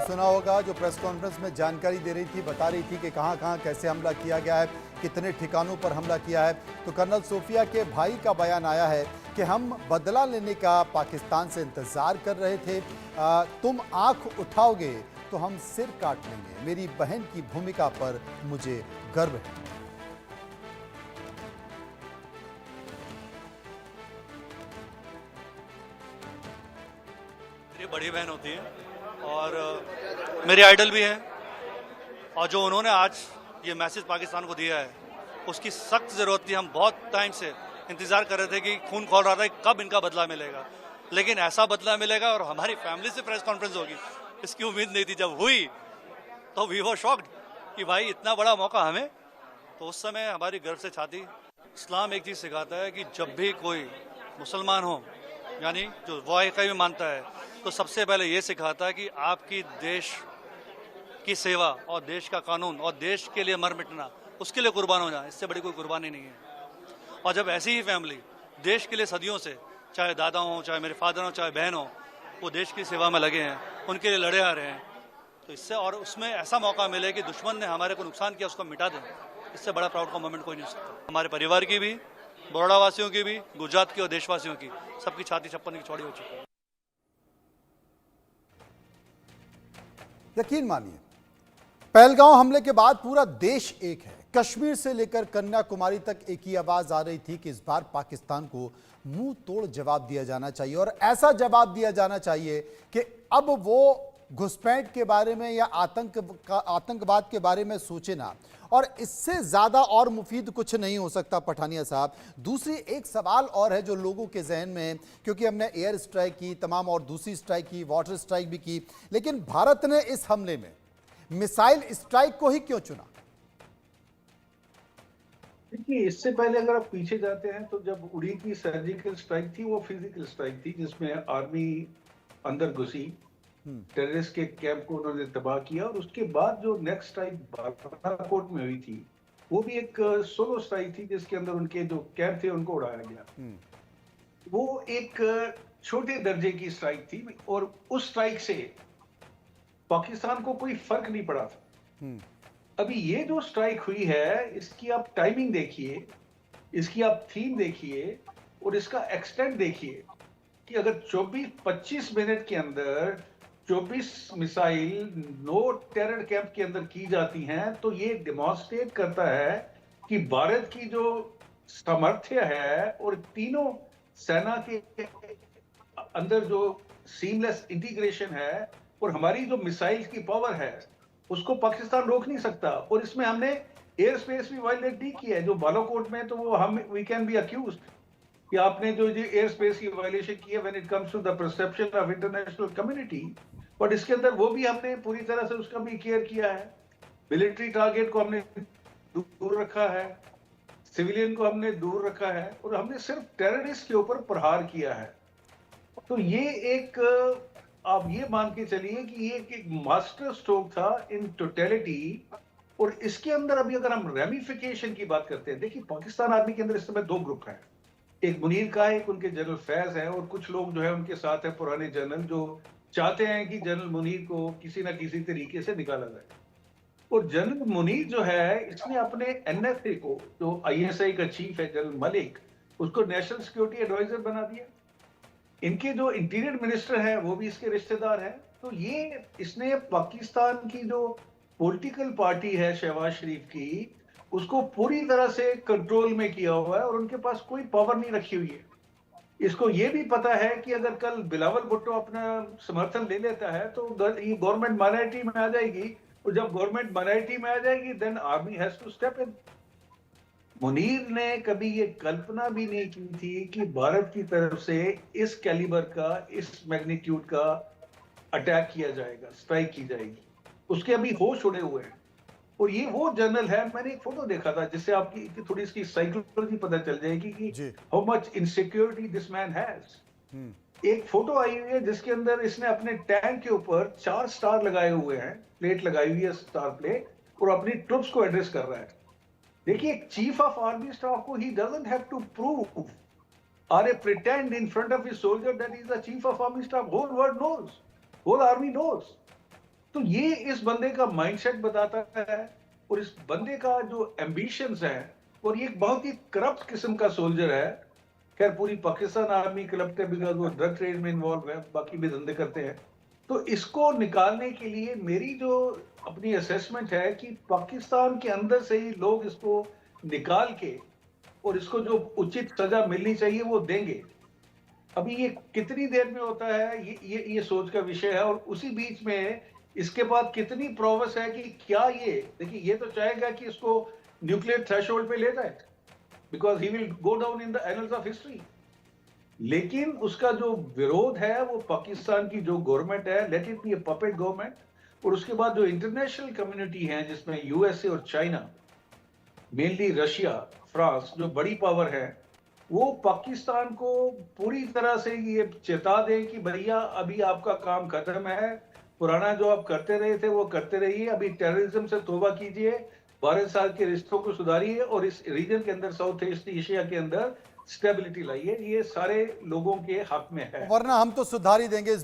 सुना होगा जो प्रेस कॉन्फ्रेंस में जानकारी दे रही थी, बता रही थी कि कहां कहां कैसे हमला किया गया है, कितने ठिकानों पर हमला किया है। तो कर्नल सोफिया के भाई का बयान आया है कि हम बदला लेने का पाकिस्तान से इंतजार कर रहे थे। तुम आंख उठाओगे तो हम सिर काट लेंगे। मेरी बहन की भूमिका पर मुझे गर्व है। मेरी बड़ी बहन होती है और मेरी आइडल भी है, और जो उन्होंने आज ये मैसेज पाकिस्तान को दिया है उसकी सख्त ज़रूरत थी। हम बहुत टाइम से इंतज़ार कर रहे थे कि खून खौल रहा था कि कब इनका बदला मिलेगा, लेकिन ऐसा बदला मिलेगा और हमारी फैमिली से प्रेस कॉन्फ्रेंस होगी, इसकी उम्मीद नहीं थी। जब हुई तो वी वर शॉक्ड कि भाई इतना बड़ा मौका हमें। तो उस समय हमारी गर्व से छाती। इस्लाम एक चीज़ सिखाता है कि जब भी कोई मुसलमान हो, यानी जो वाहिका में मानता है, तो सबसे पहले ये सिखाता है कि आपकी देश की सेवा और देश का कानून और देश के लिए मर मिटना, उसके लिए कुर्बान हो जाए, इससे बड़ी कोई कुर्बानी नहीं है। और जब ऐसी ही फैमिली देश के लिए सदियों से, चाहे दादा हो, चाहे मेरे फादर हो, चाहे बहन हो, वो देश की सेवा में लगे हैं, उनके लिए लड़े आ रहे हैं, तो इससे और उसमें ऐसा मौका मिले कि दुश्मन ने हमारे को नुकसान किया उसको मिटा दें, इससे बड़ा प्राउड का मोमेंट कोई नहीं हो सकता। हमारे परिवार की भी, बड़ौदा वासियों की भी, गुजरात की और देशवासियों की, सबकी छाती 56 की चौड़ी हो चुकी है। यकीन मानिए, पहलगांव हमले के बाद पूरा देश एक है। कश्मीर से लेकर कन्याकुमारी तक एक ही आवाज आ रही थी कि इस बार पाकिस्तान को मुंह तोड़ जवाब दिया जाना चाहिए, और ऐसा जवाब दिया जाना चाहिए कि अब वो घुसपैठ के बारे में या आतंकवाद के बारे में सोचे ना। और इससे ज्यादा और मुफीद कुछ नहीं हो सकता पठानिया साहब। दूसरी एक सवाल और है जो लोगों के जहन में है, क्योंकि हमने एयर स्ट्राइक की, तमाम और दूसरी स्ट्राइक की, वाटर स्ट्राइक भी की, लेकिन भारत ने इस हमले में मिसाइल स्ट्राइक को ही क्यों चुना? देखिए, इससे पहले अगर आप पीछे जाते हैं तो जब उड़ी की सर्जिकल स्ट्राइक थी, वो फिजिकल स्ट्राइक थी, जिसमें आर्मी अंदर घुसी, टेररिस्ट के कैंप को उन्होंने तबाह किया। और उसके बाद जो नेक्स्ट स्ट्राइक बालाकोट में हुई थी, वो भी एक सोलो स्ट्राइक थी, जिसके अंदर उनके जो कैंप थे उनको उड़ाया गया। वो एक छोटे दर्जे की स्ट्राइक थी, और उस स्ट्राइक से पाकिस्तान को कोई फर्क नहीं पड़ा था। अभी ये जो स्ट्राइक हुई है, इसकी आप टाइमिंग देखिए, इसकी आप थीम देखिए, और इसका एक्सटेंट देखिए कि अगर 24-25 मिनट के अंदर 24 मिसाइल नो टेरर कैंप के अंदर की जाती हैं, तो ये डेमोन्स्ट्रेट करता है कि भारत की जो सामर्थ्य है और तीनों सेना के अंदर जो सीमलेस इंटीग्रेशन है और हमारी जो मिसाइल की पावर है, उसको पाकिस्तान रोक नहीं सकता। और इसमें हमने एयर स्पेस भी वायलेट नहीं किया है। जो बालाकोट में तो वो हम वी कैन बी अक्यूज्ड कि आपने जो एयर स्पेस की वायलेशन की है when it comes to the perception of international community, but इसके अंदर वो भी हमने पूरी तरह से उसका भी केयर किया है। मिलिट्री टारगेट को हमने दूर रखा है, सिविलियन को हमने दूर रखा है, और हमने सिर्फ टेररिस्ट के ऊपर प्रहार किया है। तो ये एक, आप ये मान के चलिए कि ये एक मास्टर स्ट्रोक था इन टोटलिटी। और इसके अंदर अभी अगर हम रेमिफिकेशन की बात करते हैं, देखिए पाकिस्तान आर्मी के अंदर इस समय दो ग्रुप हैं, एक मुनीर का है, एक उनके जनरल फैज है, और कुछ लोग जो है उनके साथ है पुराने जनरल, जो चाहते हैं कि जनरल मुनीर को किसी ना किसी तरीके से निकाला जाए। और जनरल मुनीर जो है, इसने अपने एनएसए को, जो आईएसआई का चीफ है जनरल मलिक, उसको नेशनल सिक्योरिटी एडवाइजर बना दिया। इनके जो इंटीरियर मिनिस्टर हैं वो भी इसके रिश्तेदार हैं। तो ये इसने पाकिस्तान की जो पॉलिटिकल पार्टी है शहबाज शरीफ की, उसको पूरी तरह से कंट्रोल में किया हुआ है, और उनके पास कोई पावर नहीं रखी हुई है। इसको ये भी पता है कि अगर कल बिलावल भुट्टो अपना समर्थन ले लेता है तो ये गवर्नमेंट माइनॉरिटी में आ जाएगी, और जब गवर्नमेंट माइनॉरिटी में आ जाएगी then army has to step in. Munir ने कभी ये कल्पना भी नहीं की थी कि भारत की तरफ से इस कैलिबर का, इस मैग्नीट्यूड का अटैक किया जाएगा, स्ट्राइक की जाएगी। उसके अभी होश उड़े हुए हैं। और ये वो जनरल है, मैंने एक फोटो देखा था जिससे आपकी थोड़ी इसकी साइकोलॉजी पता चल जाएगी कि how much insecurity this man has. एक फोटो आई हुई है जिसके अंदर इसने अपने टैंक के ऊपर 4 स्टार लगाए हुए हैं, प्लेट लगाई हुई है, स्टार प्लेट, और अपनी ट्रुप्स को एड्रेस कर रहा है। देखिए, एक चीफ ऑफ आर्मी स्टाफ को he doesn't have to prove or pretend in front of his soldier that he is the chief of army staff. Whole world knows, whole army knows तो ये इस बंदे का माइंडसेट बताता है, और इस बंदे का जो एम्बिशंस है, और ये एक बहुत ही करप्ट किस्म का सोल्जर है। खैर पूरी पाकिस्तान आर्मी करप्ट है, बिकॉज वो ड्रग ट्रेड में इन्वॉल्व है, बाकी भी धंधे करते हैं। तो इसको निकालने के लिए मेरी जो अपनी असेसमेंट है कि पाकिस्तान के अंदर से ही लोग इसको निकाल के, और इसको जो उचित सजा मिलनी चाहिए वो देंगे। अभी ये कितनी देर में होता है, ये सोच का विषय है। और उसी बीच में इसके बाद कितनी प्रोग्रेस है कि क्या ये, देखिए ये तो चाहेगा कि इसको न्यूक्लियर थ्रेशोल्ड पे ले जाए, because he will go down in the annuls of history. लेकिन उसका जो विरोध है वो पाकिस्तान की जो गवर्नमेंट है, let it be A puppet government, और उसके बाद जो इंटरनेशनल कम्युनिटी है जिसमें यूएसए और चाइना, मेनली रशिया, फ्रांस जो बड़ी पावर है, वो पाकिस्तान को पूरी तरह से ये चेता दें कि भैया अभी आपका काम खत्म है, पुराना जो आप करते रहे थे वो करते रहिए, अभी टेररिज्म से तौबा कीजिए, भारत साथ के रिश्तों को सुधारिए, और इस रीजन के अंदर, साउथ ईस्ट एशिया के अंदर स्टेबिलिटी लाइए। ये सारे लोगों के हक में है। वरना हम तो सुधार ही देंगे इस